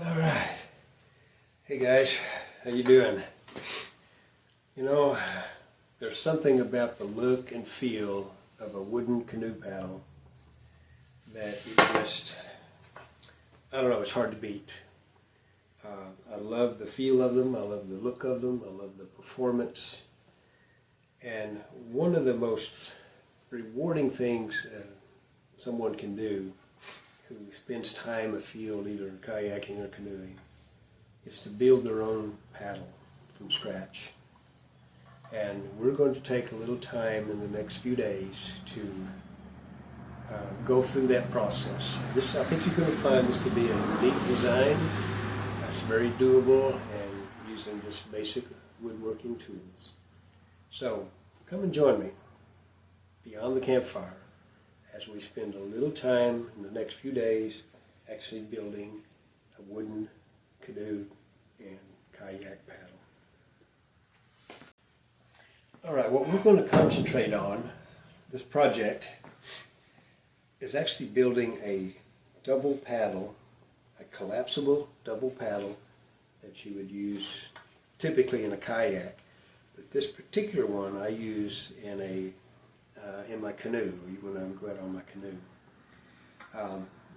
All right. Hey guys, how you doing? You know, there's something about the look and feel of a wooden canoe paddle that you just, I don't know, it's hard to beat. I love the feel of them, I love the look of them, I love the performance. And one of the most rewarding things someone can do who spends time afield either kayaking or canoeing is to build their own paddle from scratch. And we're going to take a little time in the next few days to go through that process. I think you're going to find this to be a unique design. It's very doable and using just basic woodworking tools. So come and join me beyond the campfire as we spend a little time in the next few days actually building a wooden canoe and kayak paddle. All right, what we're going to concentrate on, this project, is actually building a double paddle, a collapsible double paddle that you would use typically in a kayak. But this particular one I use in my canoe, when I go out on my canoe.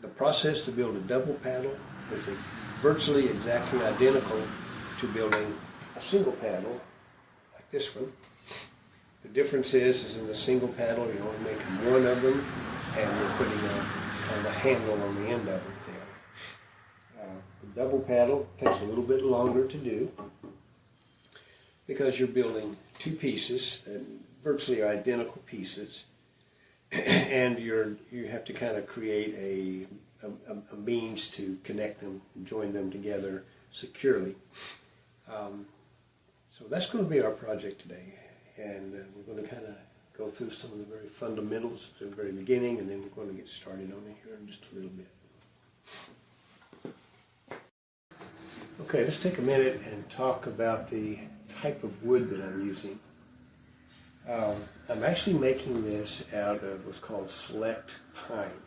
The process to build a double paddle is virtually exactly identical to building a single paddle like this one. The difference is in the single paddle you're only making one of them and you're putting a kind of a handle on the end of it there. The double paddle takes a little bit longer to do because you're building two pieces that virtually are identical pieces, and you have to kind of create a means to connect them, join them together securely. So that's going to be our project today, and we're going to kind of go through some of the very fundamentals at the very beginning, and then we're going to get started on it here in just a little bit. Okay, let's take a minute and talk about the type of wood that I'm using. I'm actually making this out of what's called select pine.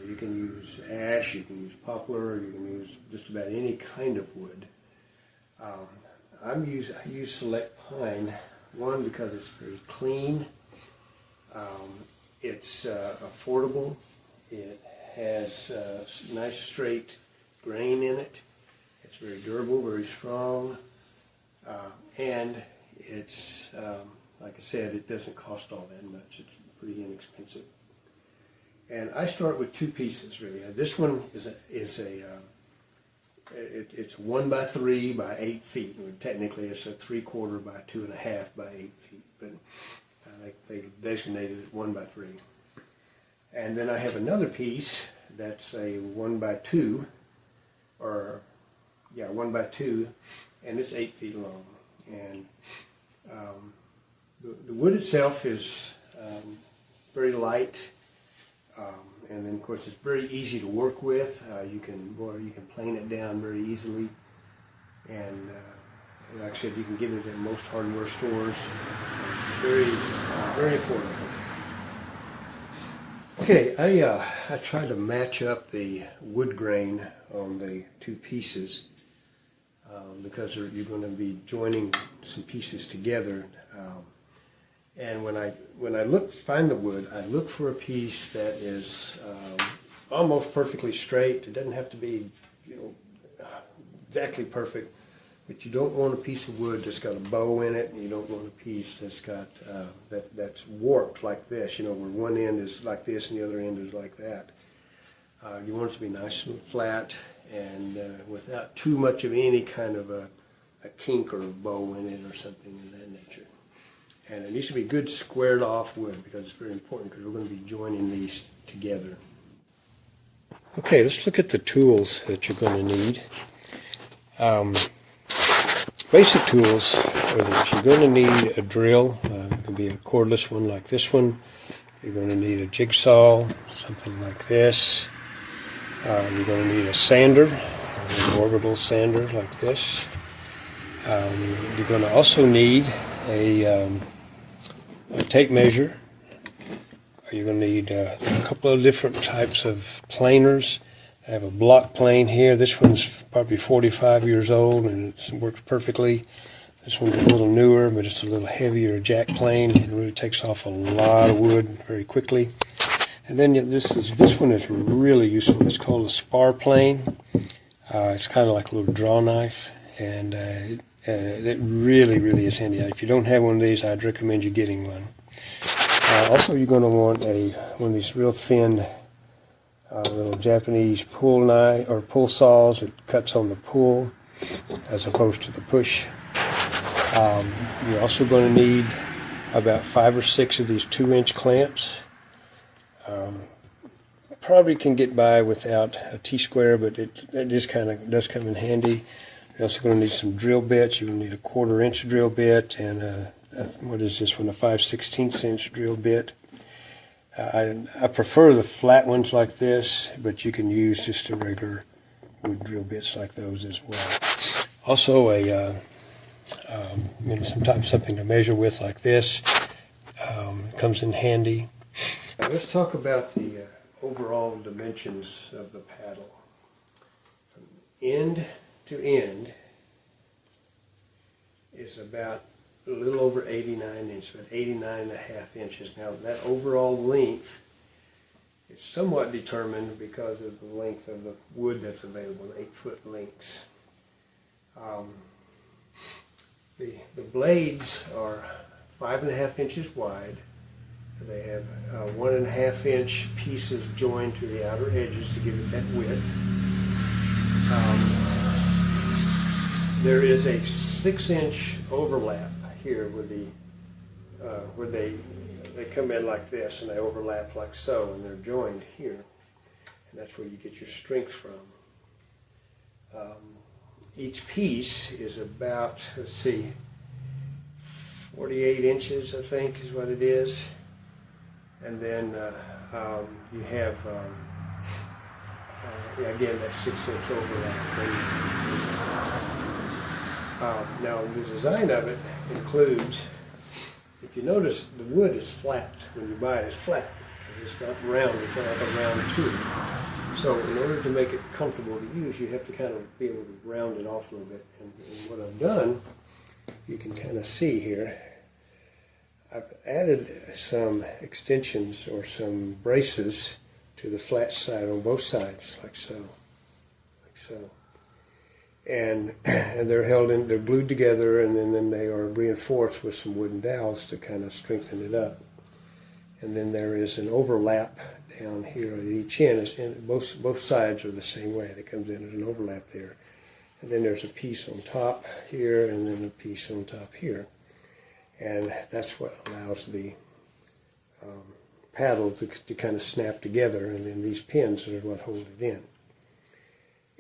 You can use ash, you can use poplar, you can use just about any kind of wood. I use select pine, one, because it's very clean, it's affordable, it has nice straight grain in it, it's very durable, very strong, and it's like I said, it doesn't cost all that much. It's pretty inexpensive. And I start with two pieces, really. This one it's 1 by 3 by 8 feet. Technically, it's a 3/4 by 2.5 by 8 feet, but they designated it 1 by 3. And then I have another piece that's a 1 by 2, 1 by 2, and it's 8 feet long. And the wood itself is very light, and then of course it's very easy to work with. You can plane it down very easily, and like I said, you can get it in most hardware stores. Very affordable. Okay, I tried to match up the wood grain on the two pieces because you're going to be joining some pieces together. And when I find the wood, I look for a piece that is almost perfectly straight. It doesn't have to be, exactly perfect, but you don't want a piece of wood that's got a bow in it, and you don't want a piece that's got that's warped like this. Where one end is like this and the other end is like that. You want it to be nice and flat, and without too much of any kind of a kink or a bow in it or something of that nature. And it needs to be good squared off wood because it's very important because we're going to be joining these together. Okay, let's look at the tools that you're going to need. Basic tools are that you're going to need a drill. It can be a cordless one like this one. You're going to need a jigsaw, something like this. You're going to need a sander, an orbital sander like this. You're going to also need a tape measure. You're going to need a couple of different types of planers. I have a block plane here. This one's probably 45 years old and it works perfectly. This one's a little newer, but it's a little heavier jack plane. It really takes off a lot of wood very quickly. And then this one is really useful. It's called a spar plane. It's kind of like a little draw knife, and it really is handy. If you don't have one of these, I'd recommend you getting one. Also, you're going to want one of these real thin little Japanese pull knife or pull saws that cuts on the pull as opposed to the push. You're also going to need about 5 or 6 of these 2-inch clamps. Probably can get by without a T-square, but it just kind of does come in handy. You're also going to need some drill bits. You're going to need a 1/4 inch drill bit and what is this one? A 5/16 inch drill bit. I prefer the flat ones like this, but you can use just a regular wood drill bits like those as well. Also, something to measure with like this comes in handy. Now let's talk about the overall dimensions of the paddle. From end to end is about a little over 89 inches, about 89.5 inches. Now that overall length is somewhat determined because of the length of the wood that's available, 8-foot lengths. The blades are 5.5 inches wide. They have 1.5 inch pieces joined to the outer edges to give it that width. There is a 6-inch overlap here where they come in like this and they overlap like so, and they're joined here, and that's where you get your strength from. Each piece is about, let's see, 48 inches I think is what it is. And then you have, again, that 6-inch overlap. Now the design of it includes, if you notice, the wood is flat. When you buy it, it's flat. It's not round, it's not like a round tube. So in order to make it comfortable to use, you have to kind of be able to round it off a little bit. And what I've done, you can kind of see here, I've added some extensions or some braces to the flat side on both sides, like so, and they're held in, they're glued together, and then they are reinforced with some wooden dowels to kind of strengthen it up. And then there is an overlap down here at each end, and both sides are the same way. It comes in as an overlap there, and then there's a piece on top here, and then a piece on top here. And that's what allows the paddle to kind of snap together, and then these pins are what hold it in.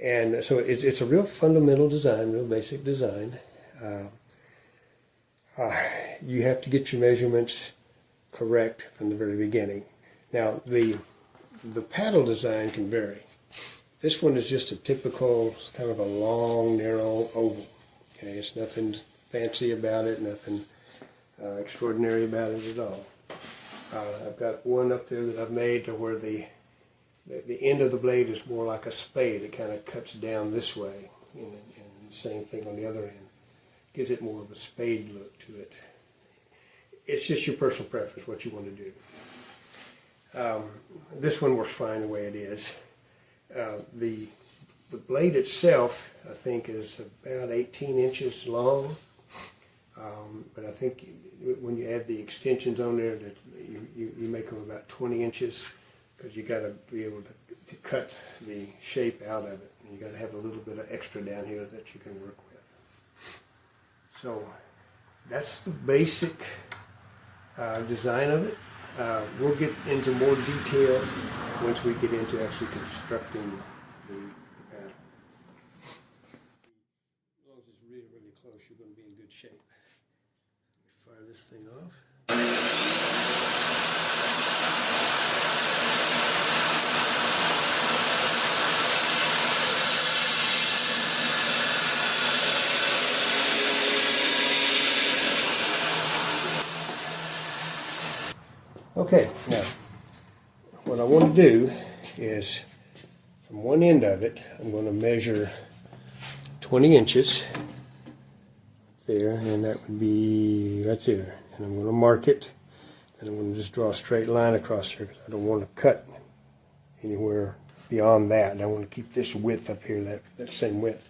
And so it's a real fundamental design, real basic design. You have to get your measurements correct from the very beginning. Now the paddle design can vary. This one is just a typical kind of a long, narrow oval. Okay, it's nothing fancy about it, nothing extraordinary about it at all. I've got one up there that I've made to where the end of the blade is more like a spade. It kind of cuts down this way, and the same thing on the other end. Gives it more of a spade look to it. It's just your personal preference, what you want to do. This one works fine the way it is. The blade itself, I think, is about 18 inches long. But I think when you add the extensions on there, that you make them about 20 inches, because you got to be able to cut the shape out of it. And you got to have a little bit of extra down here that you can work with. So that's the basic design of it. We'll get into more detail once we get into actually constructing the paddle. As long as it's really, really close, you're going to be in good shape. Let me fire this thing off. Okay, now what I want to do is, from one end of it, I'm going to measure 20 inches there, and that would be right there. And I'm going to mark it, and I'm going to just draw a straight line across there because I don't want to cut anywhere beyond that. I want to keep this width up here, that same width.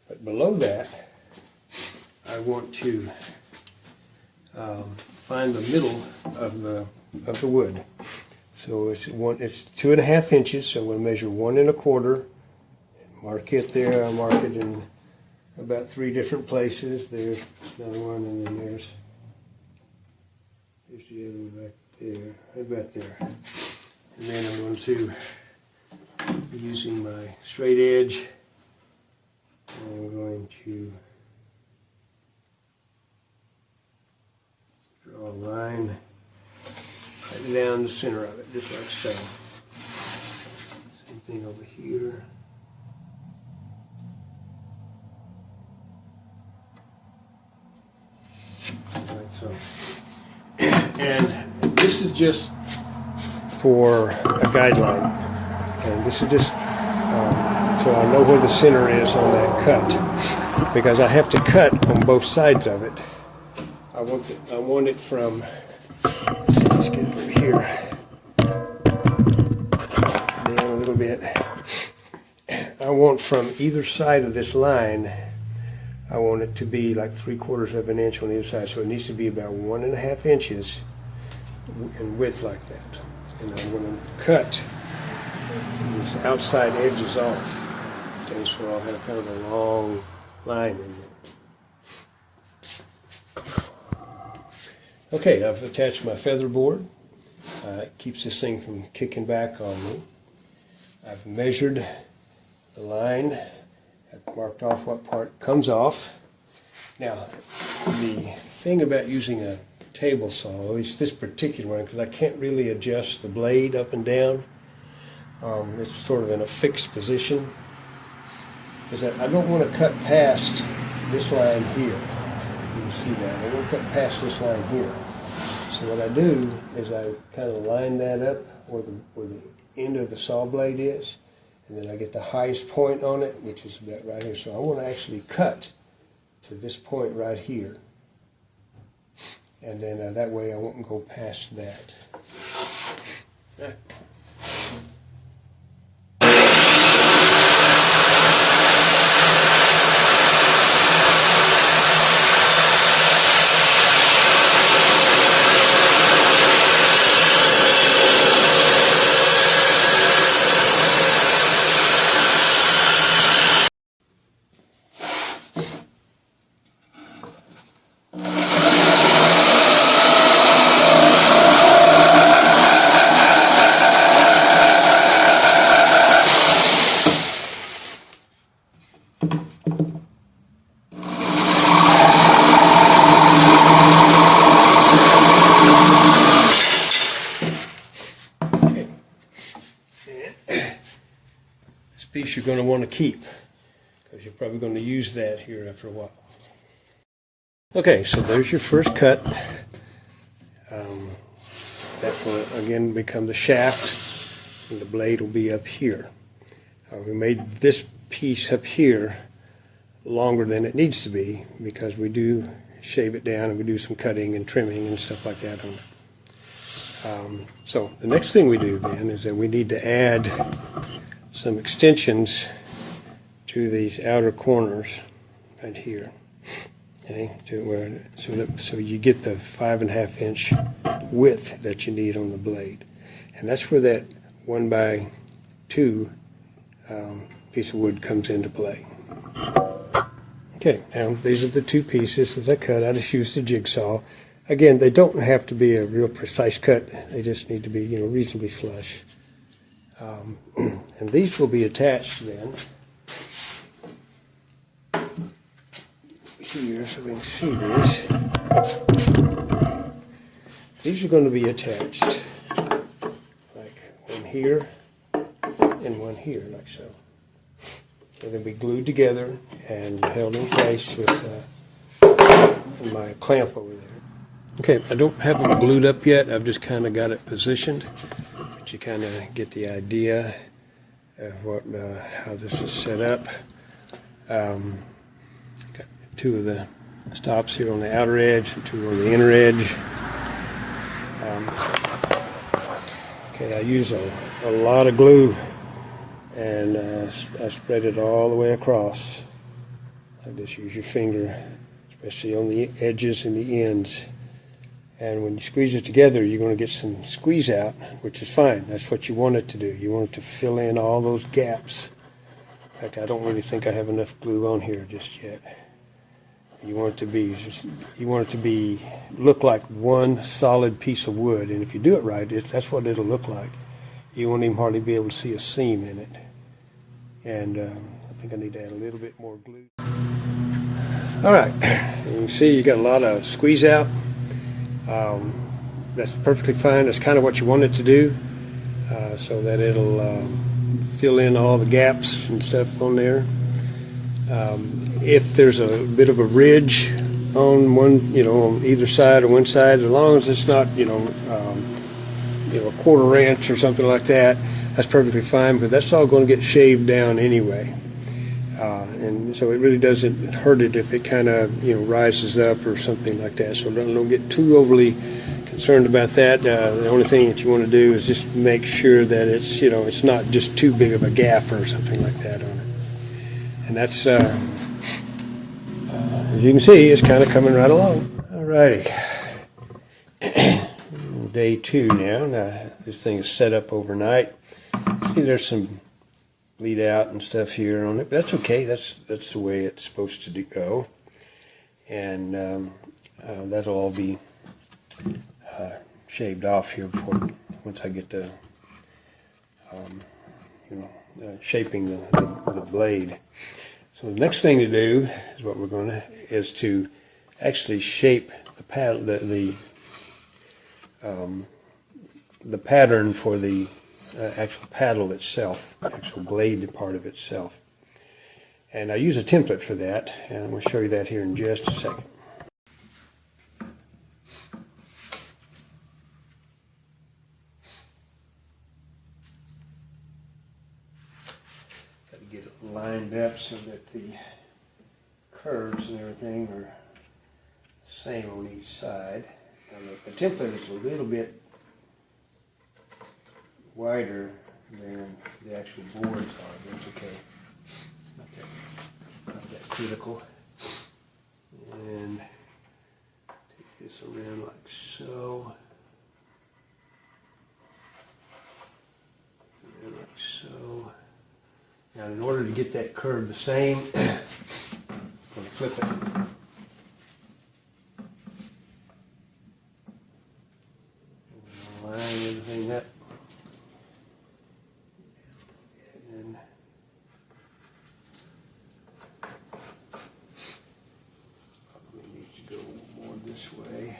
But below that, I want to find the middle of the wood. So it's 2.5 inches. So I'm going to measure 1 1/4 and mark it there. I'll mark it in about 3 different places. There's another one, and then there's the other one back there, right about there. And then I'm going to be using my straight edge. I'm going to draw a line right down the center of it, just like so. Same thing over here. Like so. And this is just for a guideline. And this is just so I know where the center is on that cut, because I have to cut on both sides of it. I want it from, let's get it over here, down a little bit. I want from either side of this line, I want it to be like 3/4 of an inch on either side. So it needs to be about 1 1/2 inches in width like that. And I'm going to cut these outside edges off. Okay, so I'll have kind of a long line in there. Okay, I've attached my feather board. It keeps this thing from kicking back on me. I've measured the line. I've marked off what part comes off. Now, the thing about using a table saw, at least this particular one, because I can't really adjust the blade up and down. It's sort of in a fixed position. Is that I don't want to cut past this line here. You can see that. I don't want to cut past this line here. So what I do is I kind of line that up where the end of the saw blade is, and then I get the highest point on it, which is about right here. So I want to actually cut to this point right here. And then that way I won't go past that. Right. Piece you're going to want to keep, because you're probably going to use that here after a while. Okay, so there's your first cut. That will again become the shaft, and the blade will be up here. We made this piece up here longer than it needs to be, because we do shave it down and we do some cutting and trimming and stuff like that on it. So the next thing we do then is that we need to add some extensions to these outer corners right here. Okay, so you get the 5.5 inch width that you need on the blade, and that's where that 1x2 piece of wood comes into play. Okay, now these are the two pieces that I cut. I just used a jigsaw. Again, they don't have to be a real precise cut. They just need to be, reasonably flush. And these will be attached then here, so we can see this. These are going to be attached like one here and one here, like so. And they'll be glued together and held in place with my clamp over there. Okay, I don't have them glued up yet. I've just kind of got it positioned, but you kind of get the idea. how this is set up. Got two of the stops here on the outer edge and two on the inner edge. Okay, I use a lot of glue, and I spread it all the way across. I just use your finger, especially on the edges and the ends. And when you squeeze it together, you're going to get some squeeze out, which is fine. That's what you want it to do. You want it to fill in all those gaps. In fact, I don't really think I have enough glue on here just yet. You want it to be look like one solid piece of wood, and if you do it right, that's what it'll look like. You won't even hardly be able to see a seam in it. And I think I need to add a little bit more glue. All right, you can see you got a lot of squeeze out. That's perfectly fine. That's kind of what you want it to do, so that it'll fill in all the gaps and stuff on there. If there's a bit of a ridge on one, on either side or one side, as long as it's not, a quarter inch or something like that, that's perfectly fine. But that's all going to get shaved down anyway, and so it really doesn't hurt it if it kind of, rises up or something like that. So don't get too overly concerned about that. The only thing that you want to do is just make sure that it's, it's not just too big of a gap or something like that on it. And that's, as you can see, it's kind of coming right along. Alrighty. Day 2 now. Now, this thing is set up overnight. See, there's some bleed out and stuff here on it, but that's okay. That's the way it's supposed to go. And that'll all be shaved off here once I get to, shaping the blade. So the next thing to do is what we're going to to actually shape the paddle, the pattern for the actual paddle itself, the actual blade part of itself. And I use a template for that, and I'm going to show you that here in just a second. Got to get it lined up so that the curves and everything are the same on each side. Now the template is a little bit wider than the actual boards are, but it's okay. It's not that critical. And take this around like so. And like so. Now in order to get that curve the same, I'm going to flip it. Line everything up. And then probably needs to go more this way.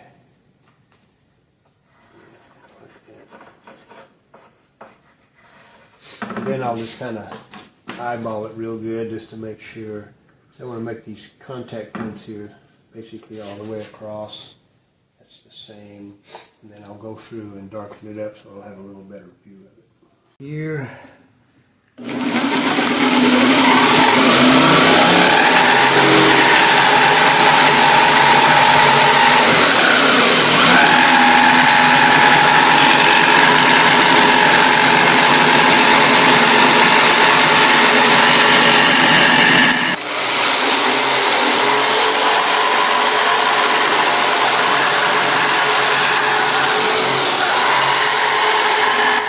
Like that. And then I'll just kind of eyeball it real good just to make sure. So I want to make these contact points here basically all the way across. That's the same. And then I'll go through and darken it up so I'll have a little better view of it. Here.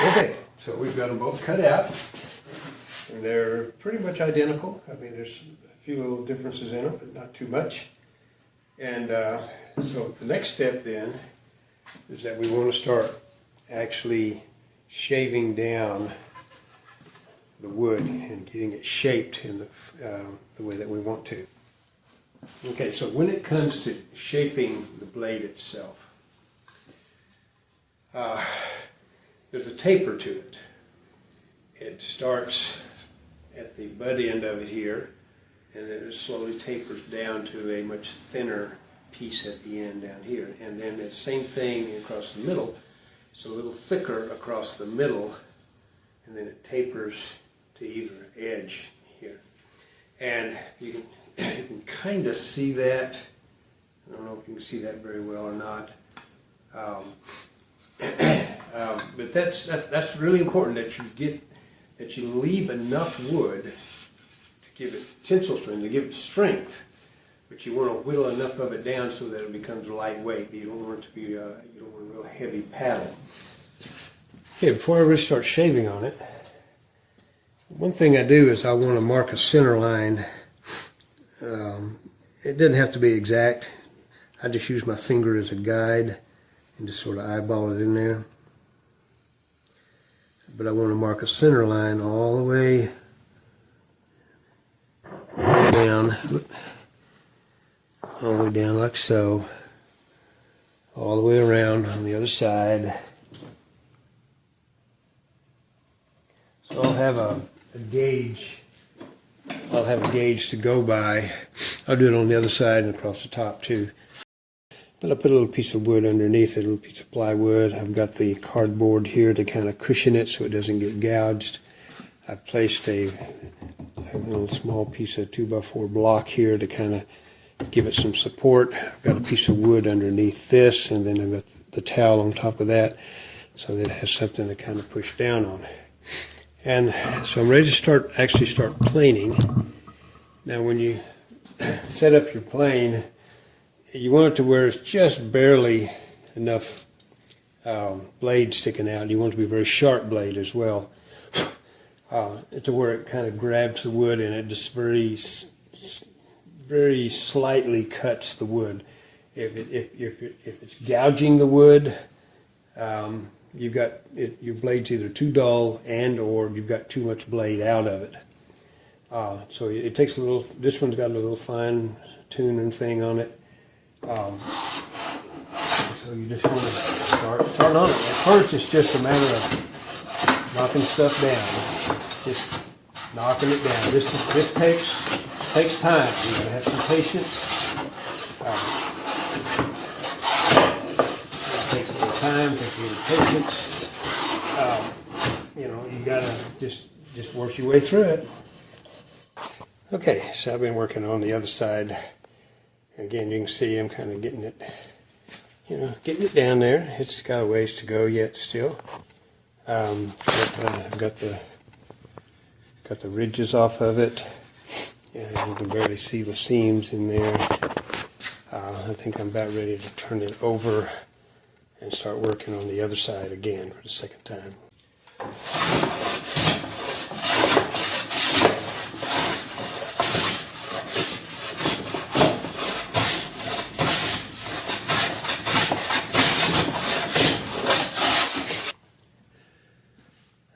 Okay, so we've got them both cut out, and they're pretty much identical. I mean, there's a few little differences in them, but not too much. And so the next step then is that we want to start actually shaving down the wood and getting it shaped in the way that we want to. Okay, so when it comes to shaping the blade itself, there's a taper to it. It starts at the butt end of it here, and then it slowly tapers down to a much thinner piece at the end down here. And then the same thing across the middle. It's a little thicker across the middle, and then it tapers to either edge here. And you can kind of see that. I don't know if you can see that very well or not. But that's really important, that you leave enough wood to give it tensile strength, to give it strength. But you want to whittle enough of it down so that it becomes lightweight. You don't want it to be you don't want a real heavy paddle. Okay, before I really start shaving on it, one thing I do is I want to mark a center line. It doesn't have to be exact. I just use my finger as a guide and just sort of eyeball it in there. But I want to mark a center line all the way down. All the way down like so. All the way around on the other side. So I'll have a gauge. I'll have a gauge to go by. I'll do it on the other side and across the top too. But I put a little piece of wood underneath it, a little piece of plywood. I've got the cardboard here to kind of cushion it so it doesn't get gouged. I've placed a little small piece of 2x4 block here to kind of give it some support. I've got a piece of wood underneath this, and then I've got the towel on top of that so that it has something to kind of push down on. And so I'm ready to actually start planing. Now when you set up your plane, you want it to where it's just barely enough blade sticking out. You want it to be a very sharp blade as well. To where it kind of grabs the wood and it just very slightly cuts the wood. If it's gouging the wood, you've got your blade's either too dull or you've got too much blade out of it. So it takes a little. This one's got a little fine tuning thing on it. So you just want to start on it. At first, it's just a matter of knocking stuff down. Just knocking it down. This takes time. You gotta have some patience. It takes a little time, takes a little patience. You gotta just work your way through it. Okay, so I've been working on the other side. Again, you can see I'm kind of getting it down there. It's got a ways to go yet still. I've got the ridges off of it. Yeah, you can barely see the seams in there. I think I'm about ready to turn it over and start working on the other side again for the second time.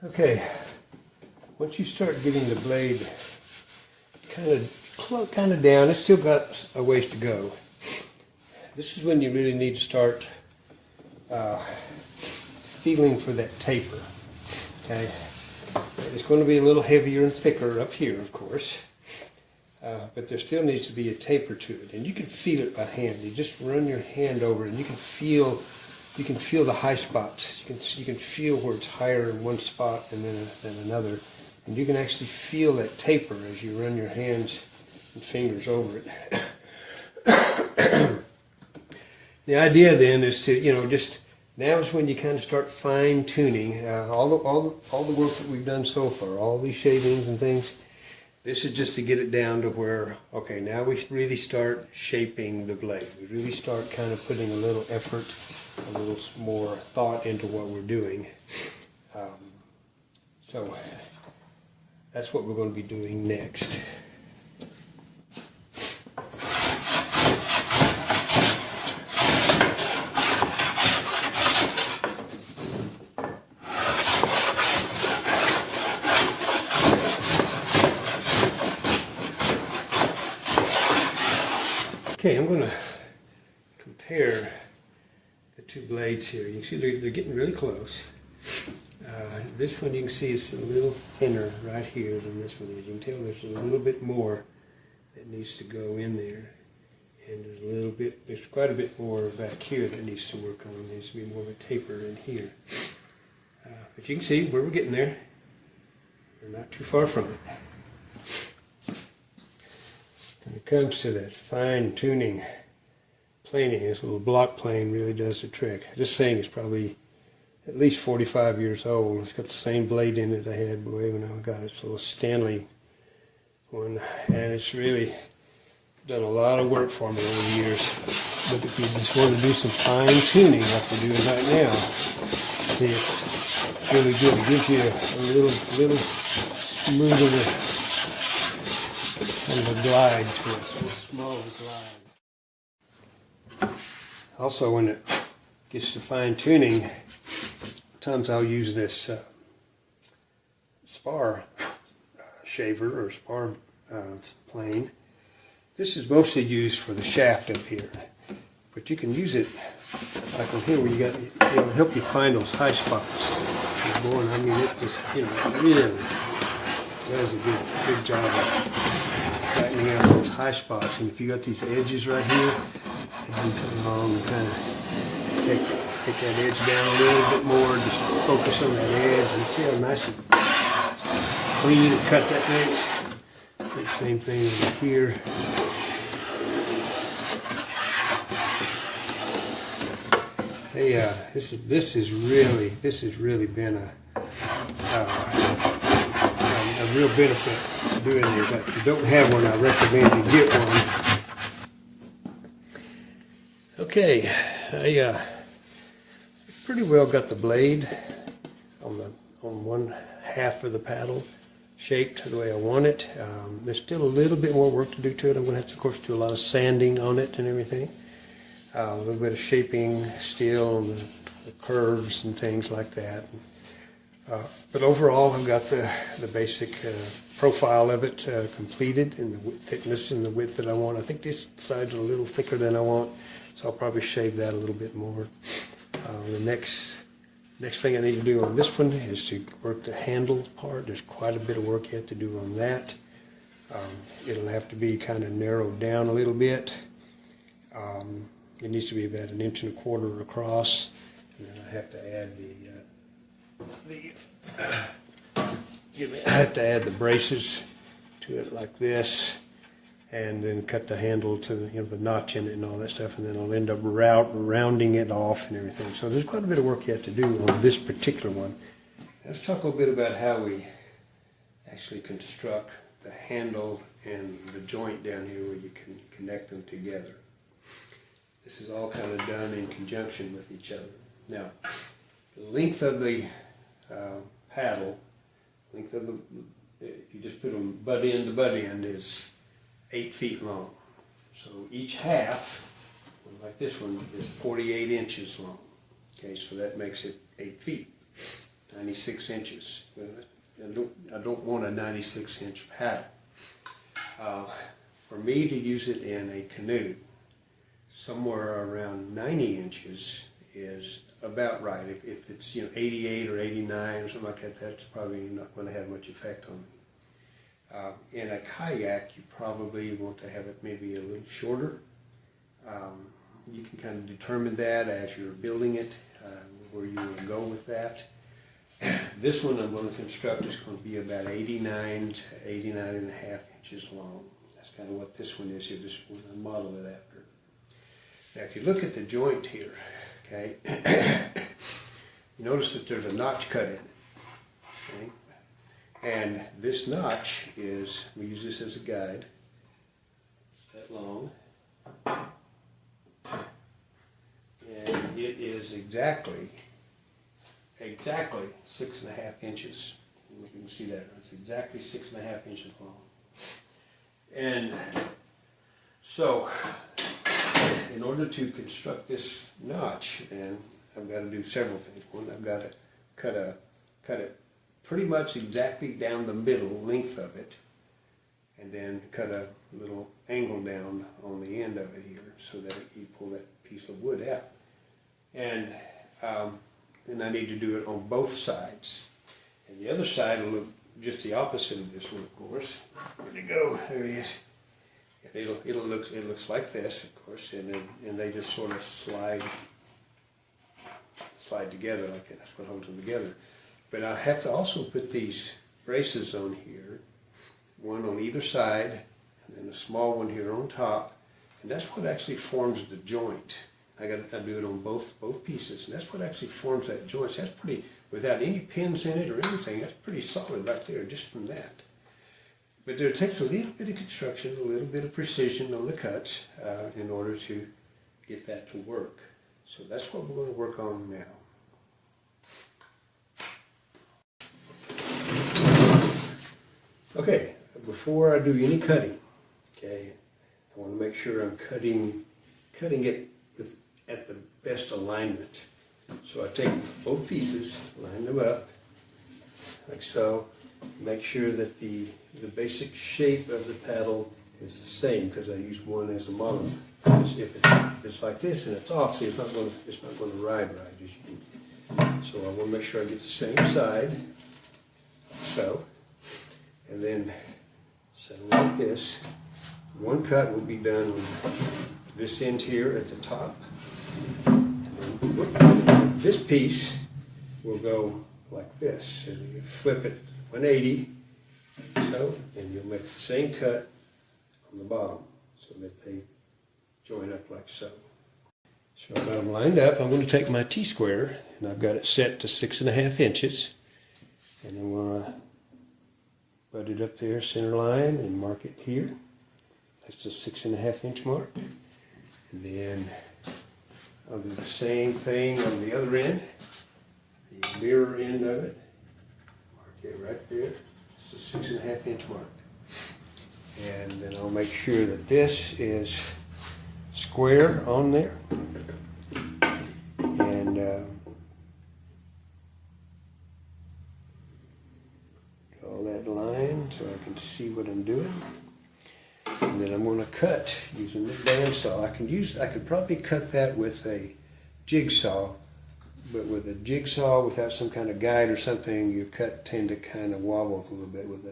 Okay, once you start getting the blade kind of down, it's still got a ways to go. This is when you really need to start feeling for that taper. Okay, it's going to be a little heavier and thicker up here, of course, but there still needs to be a taper to it, and you can feel it by hand. You just run your hand over it, and you can feel the high spots. You can feel where it's higher in one spot and then another. And you can actually feel that taper as you run your hands and fingers over it. The idea then is to, just now is when you kind of start fine tuning all the work that we've done so far, all these shavings and things. This is just to get it down to where, okay, now we really start shaping the blade. We really start kind of putting a little effort, a little more thought into what we're doing. So that's what we're going to be doing next. Okay, I'm going to compare the two blades here. You can see they're getting really close. This one you can see is a little thinner right here than this one is. You can tell there's a little bit more that needs to go in there. And there's quite a bit more back here that needs to work on. There needs to be more of a taper in here. But you can see where we're getting there. We're not too far from it. When it comes to that fine tuning, planing, this little block plane really does the trick. This thing is probably at least 45 years old. It's got the same blade in it I had way when I got it. It's a little Stanley one, and it's really done a lot of work for me over the years. But if you just want to do some fine tuning like we're doing right now, see, it's really good. It gives you a little smoother kind of a glide to it, so a small glide. Also, when it gets to fine tuning, sometimes I'll use this spar shaver or spar plane. This is mostly used for the shaft up here, but you can use it like on here where you got, it'll help you find those high spots. Boy, I mean, it just, really does a good job of tightening out those high spots. And if you got these edges right here, you can come along and kind of take that edge down a little bit more, just focus on that edge, and see how nice and clean and cut that makes. Same thing over here. Hey, this has really been a real benefit doing this. If you don't have one, I recommend you get one. Okay, I pretty well got the blade on one half of the paddle shaped the way I want it. There's still a little bit more work to do to it. I'm going to have to, of course, do a lot of sanding on it and everything. A little bit of shaping still on the curves and things like that. But overall, I've got the basic profile of it completed, and the thickness and the width that I want. I think this side's a little thicker than I want, so I'll probably shave that a little bit more. The next thing I need to do on this one is to work the handle part. There's quite a bit of work yet to do on that. It'll have to be kind of narrowed down a little bit. It needs to be about 1.25 inches across, and then I have to add the braces to it like this, and then cut the handle to the notch in it and all that stuff, and then I'll end up rounding it off and everything. So there's quite a bit of work yet to do on this particular one. Let's talk a little bit about how we actually construct the handle and the joint down here where you can connect them together. This is all kind of done in conjunction with each other. Now, the length of the paddle, if you just put them butt end to butt end, is 8 feet long. So each half, like this one, is 48 inches long. Okay, so that makes it 8 feet, 96 inches. I don't want a 96-inch paddle. For me to use it in a canoe, somewhere around 90 inches is about right. If it's 88 or 89 or something like that, that's probably not going to have much effect on me. In a kayak, you probably want to have it maybe a little shorter. You can kind of determine that as you're building it, where you want to go with that. This one I'm going to construct is going to be about 89 to 89.5 inches long. That's kind of what this one is here, this one I model it after. Now if you look at the joint here, okay, you notice that there's a notch cut in it, okay? And this notch is, we use this as a guide, it's that long, and it is exactly 6.5 inches. You can see that, it's exactly 6.5 inches long. And so, in order to construct this notch, and I've got to do several things. One, I've got to cut it pretty much exactly down the middle length of it, and then cut a little angle down on the end of it here so that you pull that piece of wood out. And then I need to do it on both sides. And the other side will look just the opposite of this one, of course. Where'd it go? There he is. It looks like this, of course, and they just sort of slide together like that. That's what holds them together. But I have to also put these braces on here, one on either side, and then a small one here on top, and that's what actually forms the joint. I do it on both pieces, and that's what actually forms that joint. So that's pretty, without any pins in it or anything, that's pretty solid right there, just from that. But it takes a little bit of construction, a little bit of precision on the cuts in order to get that to work. So that's what we're going to work on now. Okay, before I do any cutting, okay, I want to make sure I'm cutting it at the best alignment. So I take both pieces, line them up, like so, make sure that the basic shape of the paddle is the same, because I use one as a model. If it's like this and it's off, see, it's not going to ride right. So I want to make sure I get the same side, so, and then set it like this. One cut will be done on this end here at the top, and then this piece will go like this. And you flip it 180, so, and you'll make the same cut on the bottom so that they join up like so. So I've got them lined up. I'm going to take my T-square, and I've got it set to 6.5 inches, and I'm going to butt it up there, center line, and mark it here. That's the 6.5 inch mark. And then I'll do the same thing on the other end, the mirror end of it. Mark it right there. It's a 6.5 inch mark. And then I'll make sure that this is square on there. And draw that line so I can see what I'm doing. And then I'm going to cut using the bandsaw. I could probably cut that with a jigsaw, but with a jigsaw without some kind of guide or something, your cut tend to kind of wobble a little bit. With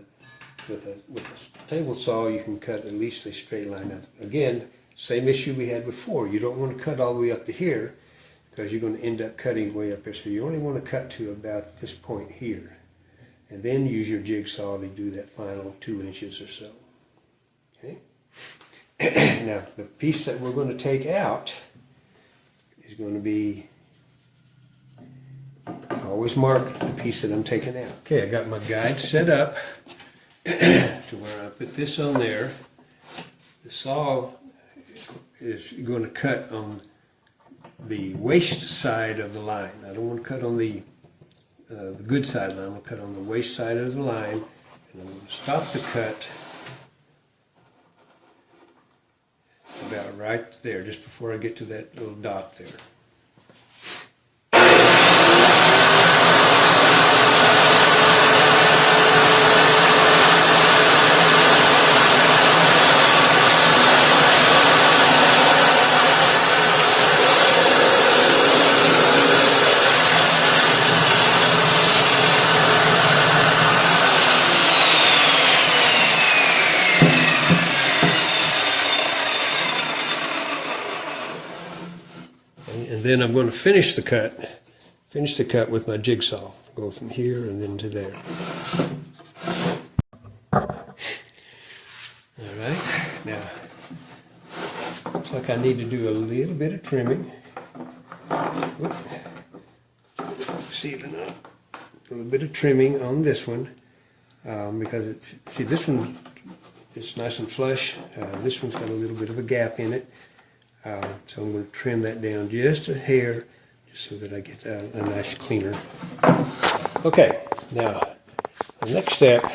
a table saw, you can cut at least a straight line. Now, again, same issue we had before. You don't want to cut all the way up to here, because you're going to end up cutting way up there. So you only want to cut to about this point here, and then use your jigsaw to do that final 2 inches or so. Okay. Now the piece that we're going to take out is going to be, I always mark the piece that I'm taking out. Okay, I got my guide set up to where I put this on there. The saw is going to cut on the waist side of the line. I don't want to cut on the good side line. I'm going to cut on the waist side of the line, and I'm going to stop the cut about right there, just before I get to that little dot there. And then I'm going to finish the cut with my jigsaw. Go from here and then to there. All right, now looks like I need to do a little bit of trimming. See it enough. A little bit of trimming on this one because this one is nice and flush. This one's got a little bit of a gap in it. So I'm going to trim that down just a hair, just so that I get a nice cleaner. Okay, now the next step,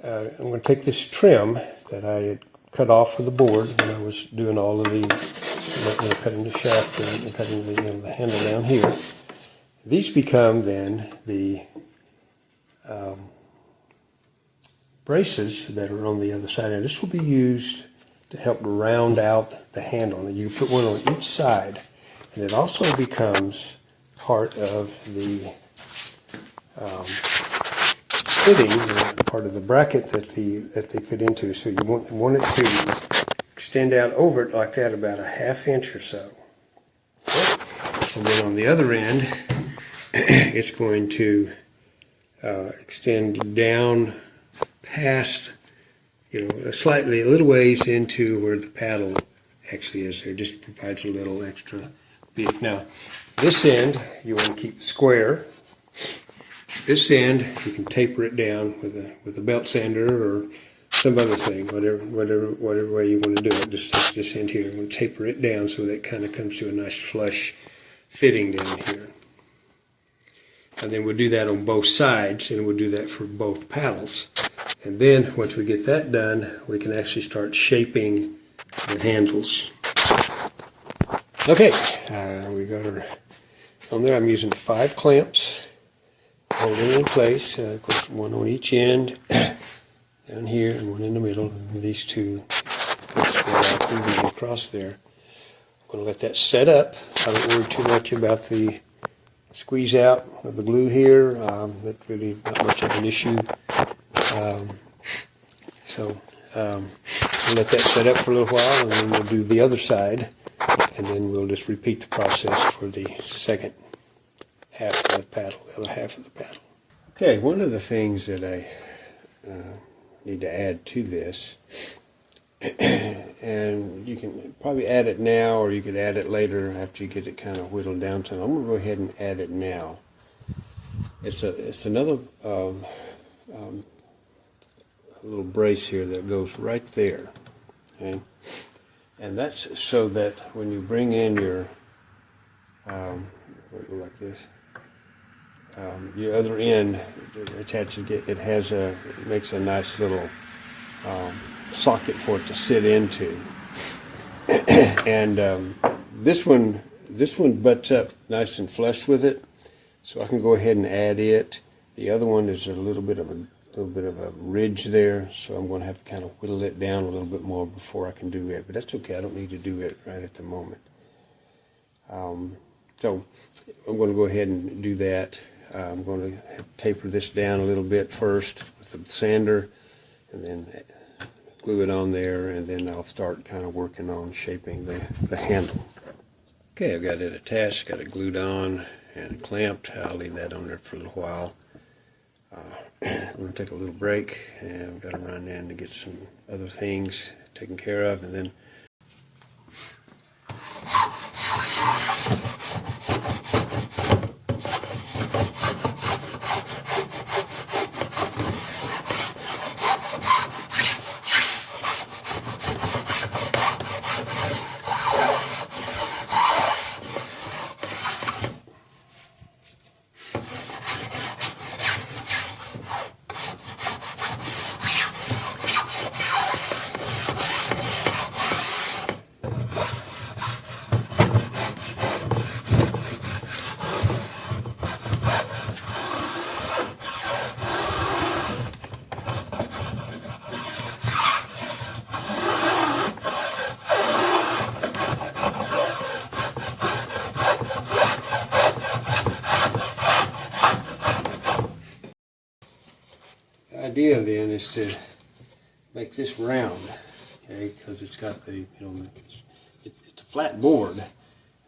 I'm going to take this trim that I had cut off for the board when I was doing all of the cutting the shaft and cutting the handle down here. These become then the braces that are on the other side, and this will be used to help round out the handle. And you put one on each side, and it also becomes part of the fitting, part of the bracket that they fit into. So you want it to extend out over it like that, about a ½ inch or so. And then on the other end, it's going to extend down past, slightly, a little ways into where the paddle actually is there. Just provides a little extra beat. Now, this end you want to keep square. This end you can taper it down with a belt sander or some other thing, whatever way you want to do it. Just this end here, I'm going to taper it down so that it kind of comes to a nice flush fitting down here. And then we'll do that on both sides, and we'll do that for both paddles. And then once we get that done, we can actually start shaping the handles. Okay, we got her on there. I'm using 5 clamps, holding it in place. Of course, one on each end, down here, and one in the middle. And these two spread out and be across there. I'm going to let that set up. I don't worry too much about the squeeze out of the glue here. That's really not much of an issue. We'll let that set up for a little while, and then we'll do the other side, and then we'll just repeat the process for the second half of the paddle, the other half of the paddle. Okay, one of the things that I need to add to this, and you can probably add it now, or you could add it later after you get it kind of whittled down to. I'm going to go ahead and add it now. It's another little brace here that goes right there, okay? And that's so that when you bring in your like this, your other end attaches, it makes a nice little socket for it to sit into. And this one butts up nice and flush with it, so I can go ahead and add it. The other one is a little bit of a ridge there, so I'm going to have to kind of whittle it down a little bit more before I can do it. But that's okay. I don't need to do it right at the moment. So I'm going to go ahead and do that. I'm going to taper this down a little bit first with the sander, and then glue it on there, and then I'll start kind of working on shaping the handle. Okay, I've got it attached, got it glued on and clamped. I'll leave that on there for a little while. I'm going to take a little break, and I've got to run in to get some other things taken care of, and then the idea then is to make this round, okay, because it's got the, it's a flat board.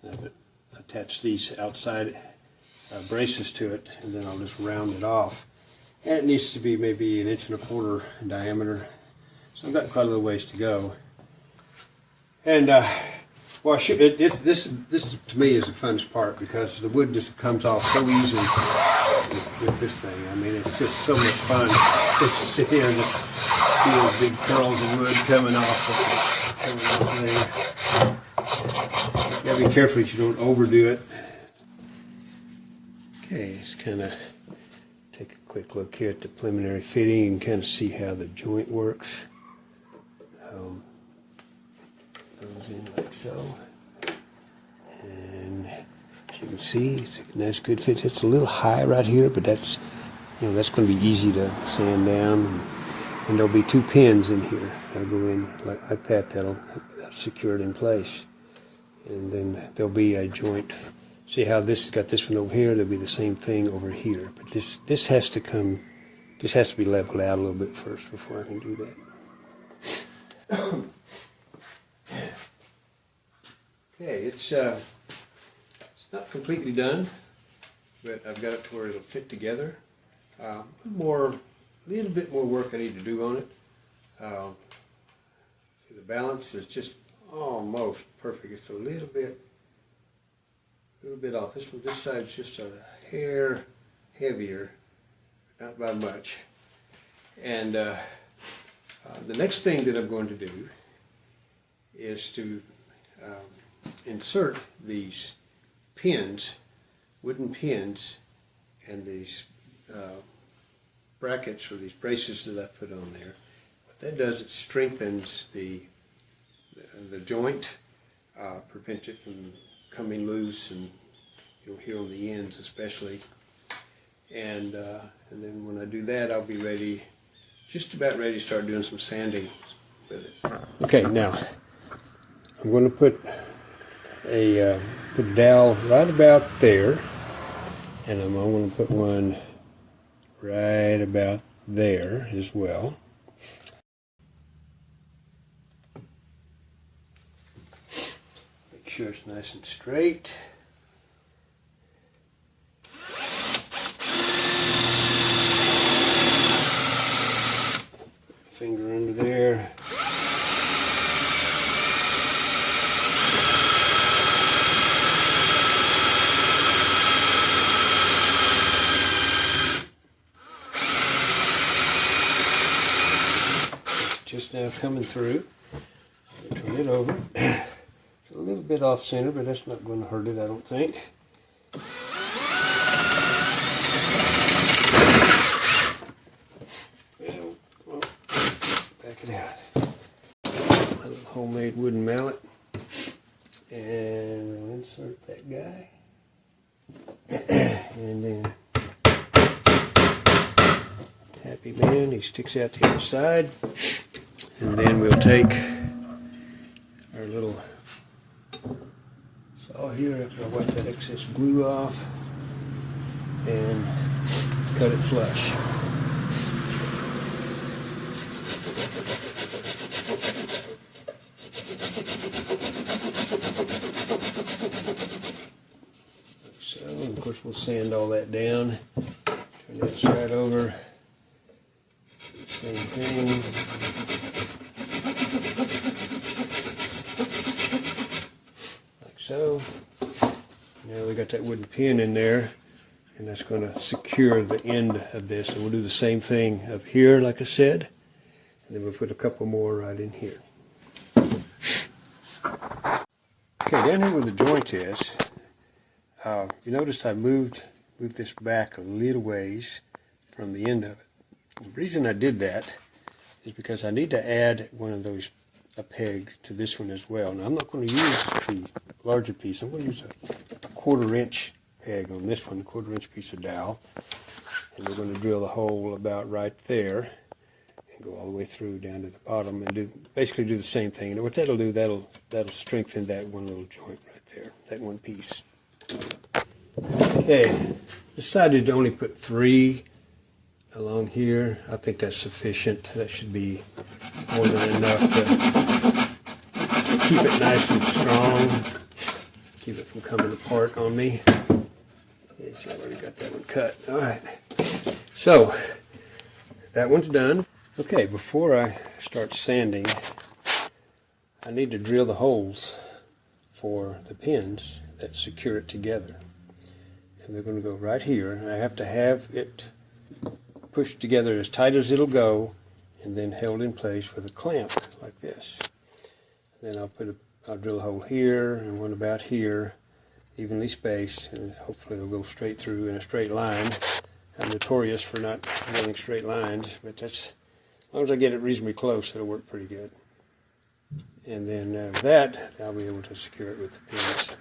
I've attached these outside braces to it, and then I'll just round it off. And it needs to be maybe 1.25 inches in diameter. So I've got quite a little ways to go. And well, this to me is the funnest part, because the wood just comes off so easy with this thing. I mean, it's just so much fun to sit here and just see those big curls of wood coming off there. You gotta be careful that you don't overdo it. Okay, let's kind of take a quick look here at the preliminary fitting and kind of see how the joint works. Goes in like so, and as you can see, it's a nice good fit. It's a little high right here, but that's that's going to be easy to sand down. And there'll be 2 pins in here. They'll go in like that. That'll secure it in place. And then there'll be a joint. See how this has got this one over here? There'll be the same thing over here. But this has to come. This has to be leveled out a little bit first before I can do that. Okay, it's not completely done, but I've got it to where it'll fit together. A little bit more work I need to do on it. See, the balance is just almost perfect. It's a little bit off. This side's just a hair heavier, not by much. And the next thing that I'm going to do is to insert these pins, wooden pins, and these brackets or these braces that I put on there. What that does, it strengthens the joint, prevents it from coming loose, and here on the ends especially. And then when I do that, I'll be just about ready to start doing some sanding with it. Okay, now I'm going to put a dowel right about there, and I'm going to put one right about there as well. Make sure it's nice and straight. Finger under there. Just now coming through. Turn it over. It's a little bit off center, but that's not going to hurt it, I don't think. Back it out. My little homemade wooden mallet. And we'll insert that guy. And then happy man, he sticks out the other side. And then we'll take our little saw here after I wipe that excess glue off and cut it flush. Like so, and of course we'll sand all that down. Turn that side over. Same thing. So, now we got that wooden pin in there, and that's going to secure the end of this. And we'll do the same thing up here, like I said, and then we'll put a couple more right in here. Okay, down here where the joint is, you notice I moved this back a little ways from the end of it. The reason I did that is because I need to add one of those, a peg to this one as well. Now I'm not going to use the larger piece. I'm going to use a 1/4 inch peg on this one, a 1/4 inch piece of dowel, and we're going to drill the hole about right there and go all the way through down to the bottom and basically do the same thing. And what that'll do, that'll strengthen that one little joint right there, that one piece. Okay, decided to only put 3 along here. I think that's sufficient. That should be more than enough to keep it nice and strong, keep it from coming apart on me. Yes, I already got that one cut. All right, so that one's done. Okay, before I start sanding, I need to drill the holes for the pins that secure it together. And they're going to go right here, and I have to have it pushed together as tight as it'll go, and then held in place with a clamp like this. Then I'll drill a hole here and one about here, evenly spaced, and hopefully it'll go straight through in a straight line. I'm notorious for not drilling straight lines, but as long as I get it reasonably close, it'll work pretty good. And then that I'll be able to secure it with the pins.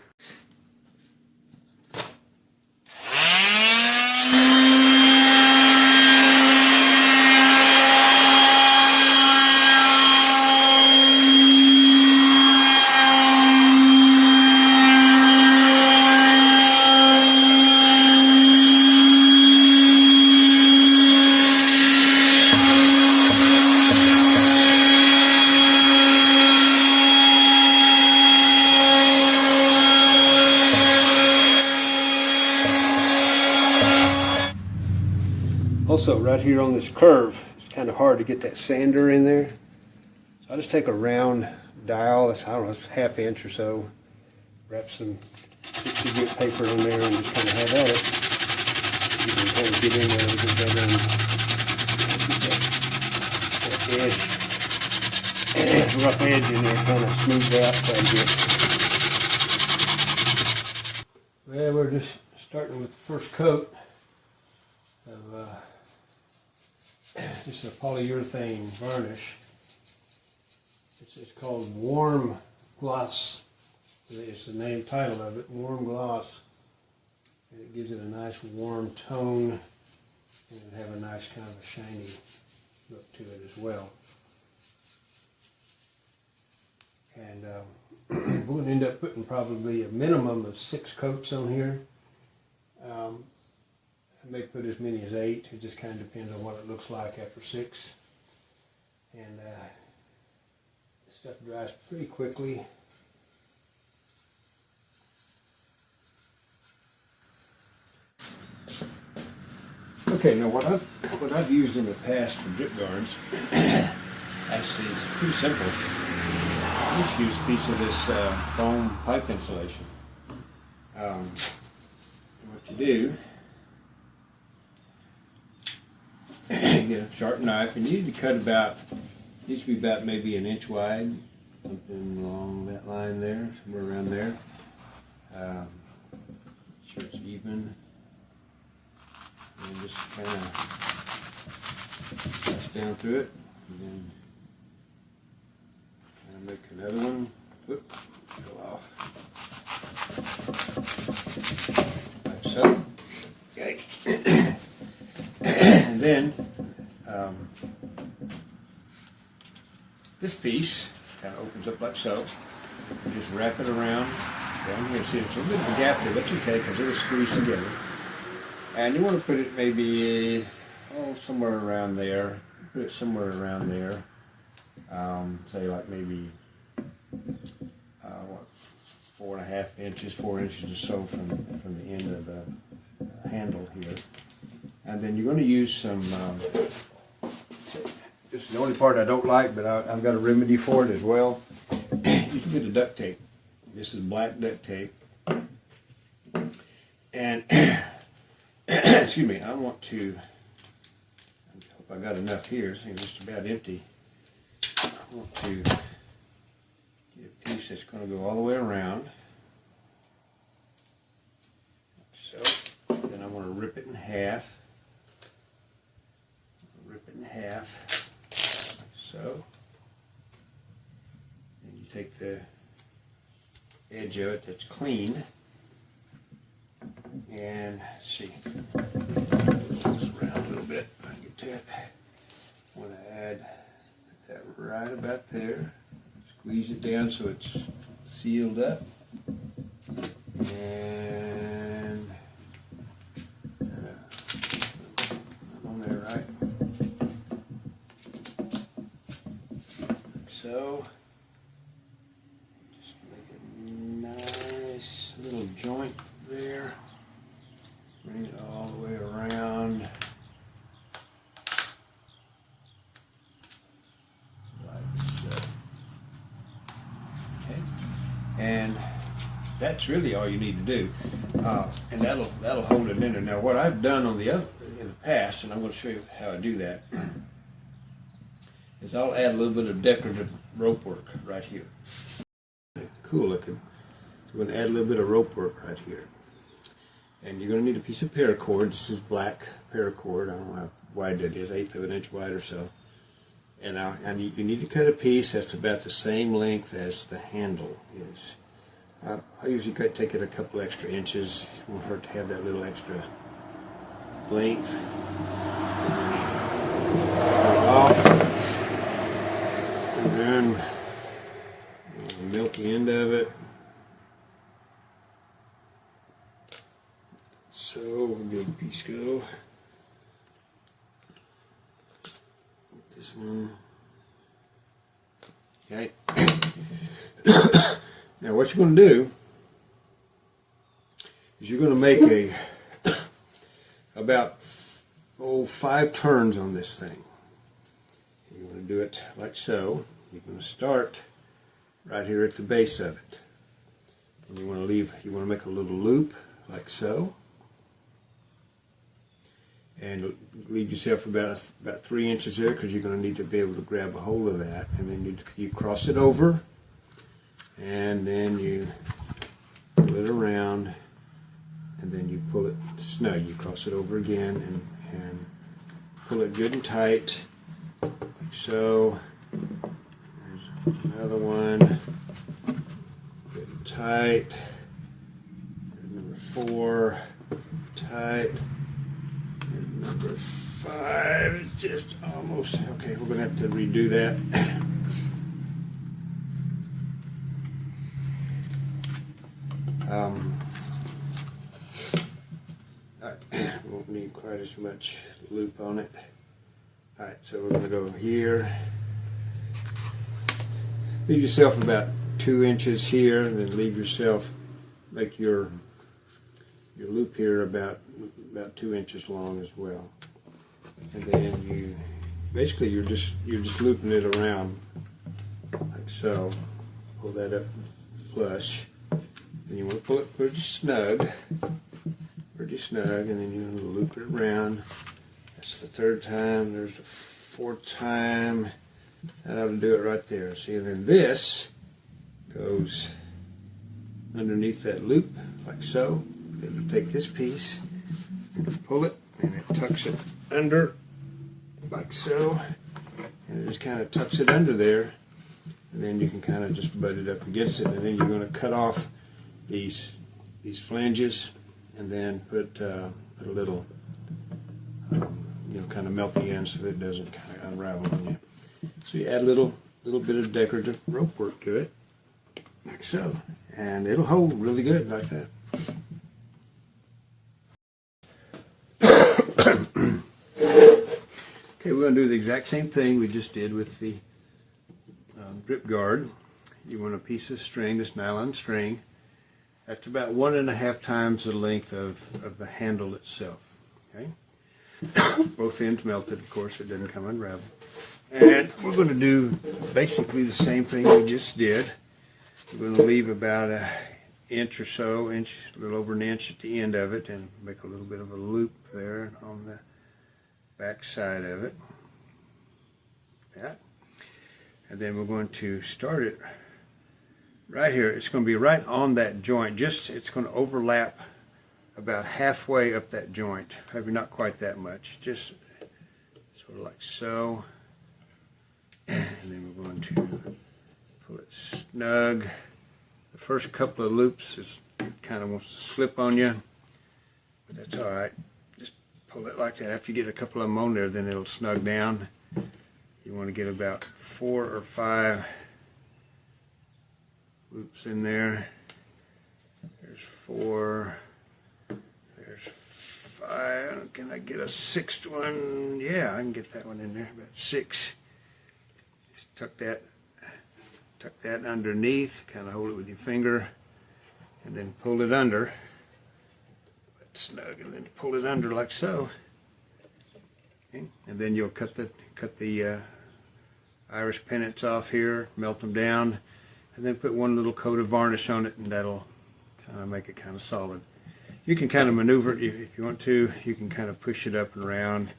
Also, right here on this curve, it's kind of hard to get that sander in there. So I just take a round dial, I don't know, it's ½ inch or so, wrap some 60 grit paper on there and just kind of have at it. You can kind of get in there and get that edge, rough edge in there, kind of smoothed out quite a bit. Well, we're just starting with the first coat of this is a polyurethane varnish. It's called Warm Gloss. It's the name title of it, Warm Gloss. And it gives it a nice warm tone, and it'll have a nice kind of a shiny look to it as well. And we're going to end up putting probably a minimum of 6 coats on here. I may put as many as 8. It just kind of depends on what it looks like after 6. And this stuff dries pretty quickly. Okay, now what I've used in the past for drip guards actually is pretty simple. I just use a piece of this foam pipe insulation. What you do, you get a sharp knife, and you need to cut about, needs to be about maybe an inch wide, something along that line there, somewhere around there. Sure it's even, and just kind of press down through it, and then kind of make another one. Whoop, go off. Like so. Okay. And then this piece kind of opens up like so. You just wrap it around down here. See, it's a little bit of a gap there. That's okay because it'll squeeze together. And you want to put it maybe somewhere around there. Put it somewhere around there. Say like maybe 4.5 inches, 4 inches or so from the end of the handle here. And then you're going to use some, this is the only part I don't like, but I've got a remedy for it as well. Use a bit of duct tape. This is black duct tape. And, excuse me, I want to, I hope I got enough here, it's just about empty. I want to get a piece that's going to go all the way around. So, then I want to rip it in half. So, and you take the edge of it that's clean, and let's see, this around a little bit. I get to it. I want to add that right about there. Squeeze it down so it's sealed up, and on there, right? So, just make a nice little joint there. Bring it all the way around. Like so. Okay. And that's really all you need to do. And that'll hold it in there. Now what I've done on in the past, and I'm going to show you how I do that, is I'll add a little bit of decorative rope work right here. Cool looking. So we're going to add a little bit of rope work right here. And you're going to need a piece of paracord. This is black paracord. I don't know how wide that is, 1/8 of an inch wide or so. And you need to cut a piece that's about the same length as the handle is. I usually take it a couple extra inches. It won't hurt to have that little extra length. Off. And then milk the end of it. So we'll get a piece go. This one. Okay. Now what you're going to do is you're going to make about 5 turns on this thing. You want to do it like so. You're going to start right here at the base of it. And you want to make a little loop like so. And leave yourself about 3 inches there, because you're going to need to be able to grab a hold of that. And then you cross it over, and then you pull it around, and then you pull it snug. You cross it over again and pull it good and tight, like so. There's another one, good and tight. There's number 4, tight. Number 5 is just almost, okay, we're going to have to redo that. Alright, won't need quite as much loop on it. Alright, so we're going to go here. Leave yourself about 2 inches here, and then leave yourself, make your loop here about 2 inches long as well. And then you're just looping it around like so. Pull that up flush. Then you want to pull it pretty snug, and then you want to loop it around. That's the 3rd time. There's the 4th time. That ought to do it right there. See, and then this goes underneath that loop like so. Then you take this piece and pull it, and it tucks it under like so, and it just kind of tucks it under there, and then you can kind of just butt it up against it, and then you're going to cut off these flanges, and then put a little kind of melt the ends so it doesn't kind of unravel on you. So you add a little bit of decorative rope work to it like so, and it'll hold really good like that. Okay, we're going to do the exact same thing we just did with the drip guard. You want a piece of string, this nylon string. That's about 1.5 times the length of the handle itself. Okay, both ends melted, of course, it didn't come unraveled. And we're going to do basically the same thing we just did. We're going to leave about an inch or so, a little over an inch at the end of it, and make a little bit of a loop there on the back side of it. That. And then we're going to start it right here. It's going to be right on that joint. It's going to overlap about halfway up that joint. Maybe not quite that much. Just sort of like so. And then we're going to pull it snug. The first couple of loops, it kind of wants to slip on you, but that's all right. Just pull it like that. After you get a couple of them on there, then it'll snug down. You want to get about 4 or 5 loops in there. There's 4. There's 5. Can I get a 6th one? Yeah, I can get that one in there. About 6. Just tuck that underneath. Kind of hold it with your finger, and then pull it under. Let snug, and then pull it under like so. Okay. And then you'll cut the Irish pennants off here, melt them down, and then put one little coat of varnish on it, and that'll kind of make it kind of solid. You can kind of maneuver it if you want to. You can kind of push it up and around.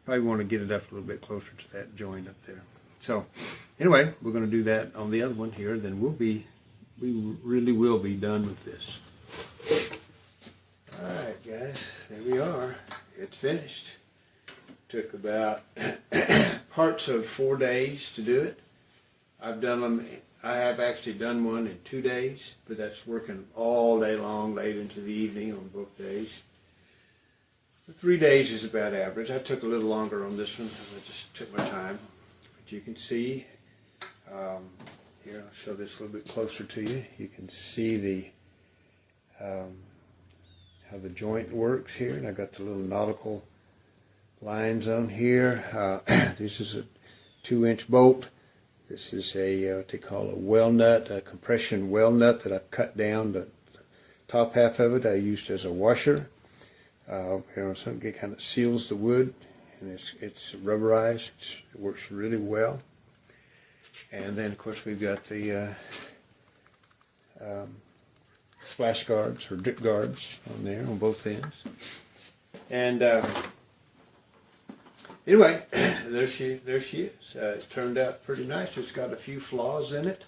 Probably want to get it up a little bit closer to that joint up there. So anyway, we're going to do that on the other one here. Then we really will be done with this. All right, guys, there we are. It's finished. Took about parts of 4 days to do it. I have actually done one in 2 days, but that's working all day long, late into the evening on both days. The 3 days is about average. I took a little longer on this one because I just took my time. But you can see, here, I'll show this a little bit closer to you. You can see how the joint works here, and I've got the little nautical lines on here. This is a 2-inch bolt. This is what they call a well nut, a compression well nut that I've cut down. The top half of it I used as a washer. Something that kind of seals the wood and it's rubberized. It works really well. And then of course we've got the splash guards or drip guards on there on both ends. And anyway, there she is. It turned out pretty nice. It's got a few flaws in it,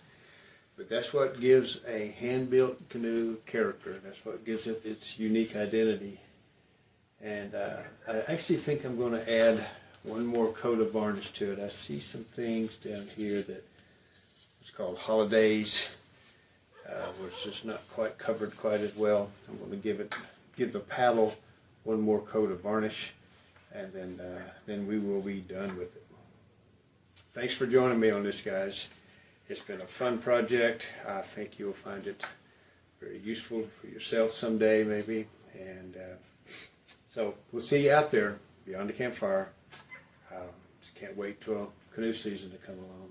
but that's what gives a hand-built canoe character. That's what gives it its unique identity. And I actually think I'm going to add one more coat of varnish to it. I see some things down here that it's called holidays, where it's just not quite covered quite as well. I'm going to give the paddle one more coat of varnish, and then we will be done with it. Thanks for joining me on this, guys. It's been a fun project. I think you'll find it very useful for yourself someday, maybe. And so we'll see you out there beyond the campfire. Just can't wait till canoe season to come along.